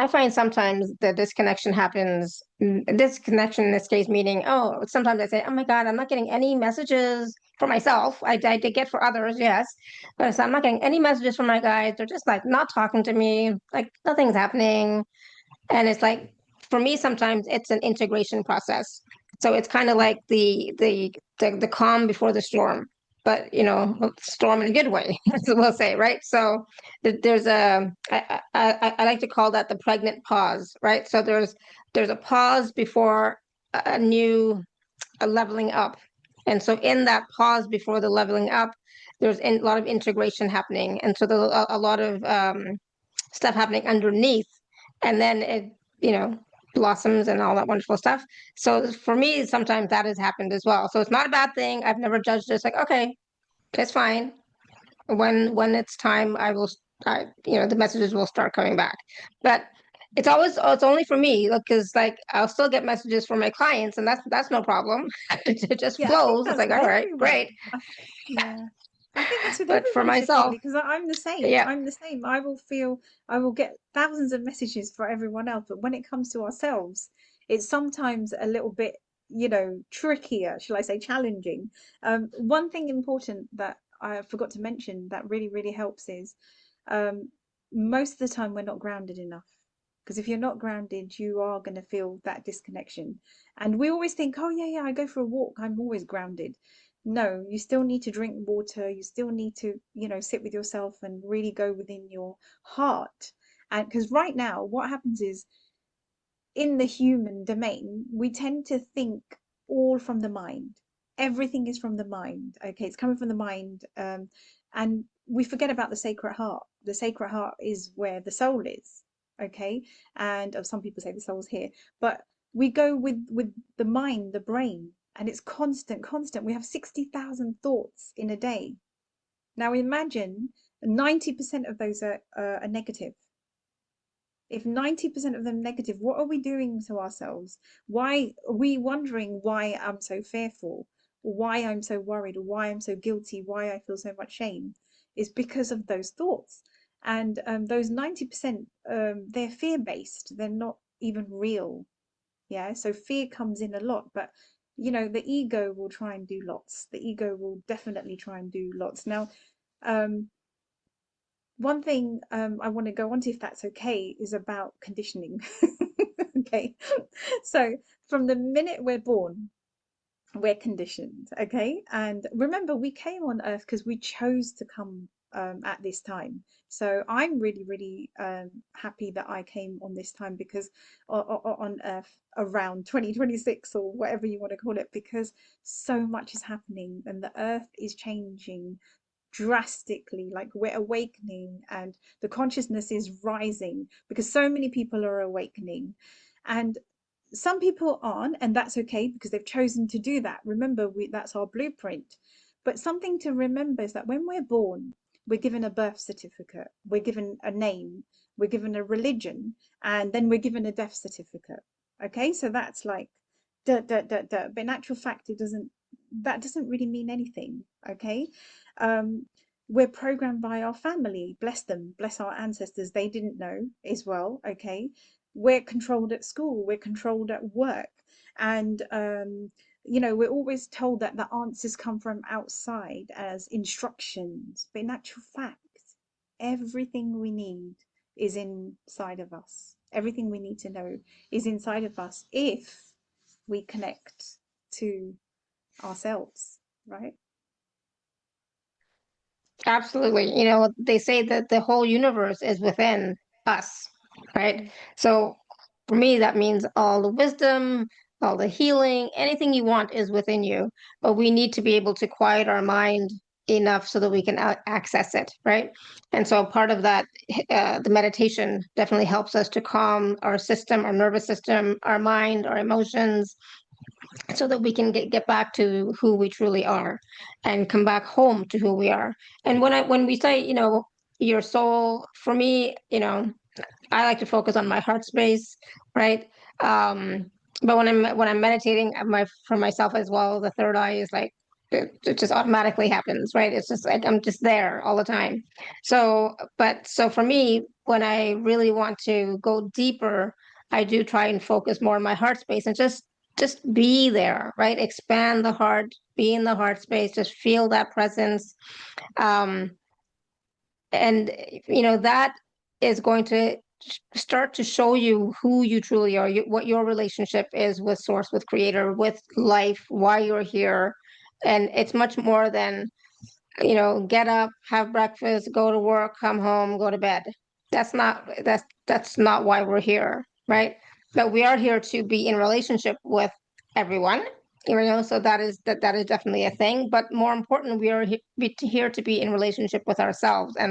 I find sometimes the disconnection happens, disconnection in this case, meaning, oh, sometimes I say, oh my God, I'm not getting any messages for myself. I did get for others, yes. But so I'm not getting any messages from my guides. They're just like not talking to me, like nothing's happening. And it's like, for me, sometimes it's an integration process. So it's kind of like the calm before the storm, but storm in a good way, we'll say, right? So there's I like to call that the pregnant pause, right? So there's a pause before a new a leveling up, and so in that pause before the leveling up, there's a lot of integration happening, and so there's a lot of stuff happening underneath, and then it you know blossoms and all that wonderful stuff. So for me, sometimes that has happened as well. So it's not a bad thing. I've never judged it. It's like, okay, it's fine. When it's time, the messages will start coming back. But it's only for me, because like I'll still get messages from my clients, and that's no problem. It just Yeah, I think flows. It's that's like, with all right, everyone. great. Yeah. I think that's with But for everyone, Shafali, myself, because I'm the same. yeah, I'm the same. I will get thousands of messages for everyone else, but when it comes to ourselves, it's sometimes a little bit, trickier, shall I say, challenging. One thing important that I forgot to mention that really, really helps is um, most of the time we're not grounded enough. Because if you're not grounded, you are going to feel that disconnection. And we always think, oh, yeah, yeah, I go for a walk, I'm always grounded. No, you still need to drink water. You still need to, sit with yourself and really go within your heart. And because right now, what happens is in the human domain, we tend to think all from the mind. Everything is from the mind. Okay, it's coming from the mind. And we forget about the sacred heart. The sacred heart is where the soul is. Okay, and some people say the soul's here, but we go with the mind, the brain, and it's constant, constant. We have 60,000 thoughts in a day. Now imagine 90% of those are negative. If 90% of them negative, what are we doing to ourselves? Why are we wondering why I'm so fearful, or why I'm so worried, or why I'm so guilty, why I feel so much shame? Is because of those thoughts. And those 90%, they're fear based, they're not even real. Yeah, so fear comes in a lot, but the ego will try and do lots. The ego will definitely try and do lots. Now, um, one thing I want to go on to, if that's okay, is about conditioning. Okay. So from the minute we're born, we're conditioned. Okay. And remember, we came on Earth because we chose to come at this time. So I'm really, really happy that I came on this time because on Earth around 2026 or whatever you want to call it, because so much is happening and the Earth is changing drastically. Like we're awakening and the consciousness is rising because so many people are awakening, and some people aren't, and that's okay because they've chosen to do that. Remember, that's our blueprint. But something to remember is that when we're born, we're given a birth certificate, we're given a name, we're given a religion, and then we're given a death certificate. Okay, so that's like duh, duh, duh, duh. But in actual fact, that doesn't really mean anything. Okay. um, we're programmed by our family, bless them, bless our ancestors, they didn't know as well. Okay, we're controlled at school, we're controlled at work, and we're always told that the answers come from outside as instructions, but in actual fact, everything we need is inside of us. Everything we need to know is inside of us if we connect to ourselves, right? absolutely. They say that the whole universe is within us, right? Mm. So for me, that means all the wisdom, all the healing, anything you want is within you. But we need to be able to quiet our mind enough so that we can access it, right? And so part of that, the meditation definitely helps us to calm our system, our nervous system, our mind, our emotions, so that we can get back to who we truly are and come back home to who we are. And when we say, your soul, for me, I like to focus on my heart space, right? But when I'm meditating, for myself as well, the third eye is like it just automatically happens, right? It's just like I'm just there all the time. So for me, when I really want to go deeper, I do try and focus more on my heart space and just be there, right? Expand the heart, be in the heart space, just feel that presence. Um, and that is going to start to show you who you truly are, what your relationship is with source, with creator, with life, why you're here. And it's much more than get up, have breakfast, go to work, come home, go to bed. That's not why we're here, right? But we are here to be in relationship with everyone, so that is definitely a thing. But more important, we are here to be in relationship with ourselves. And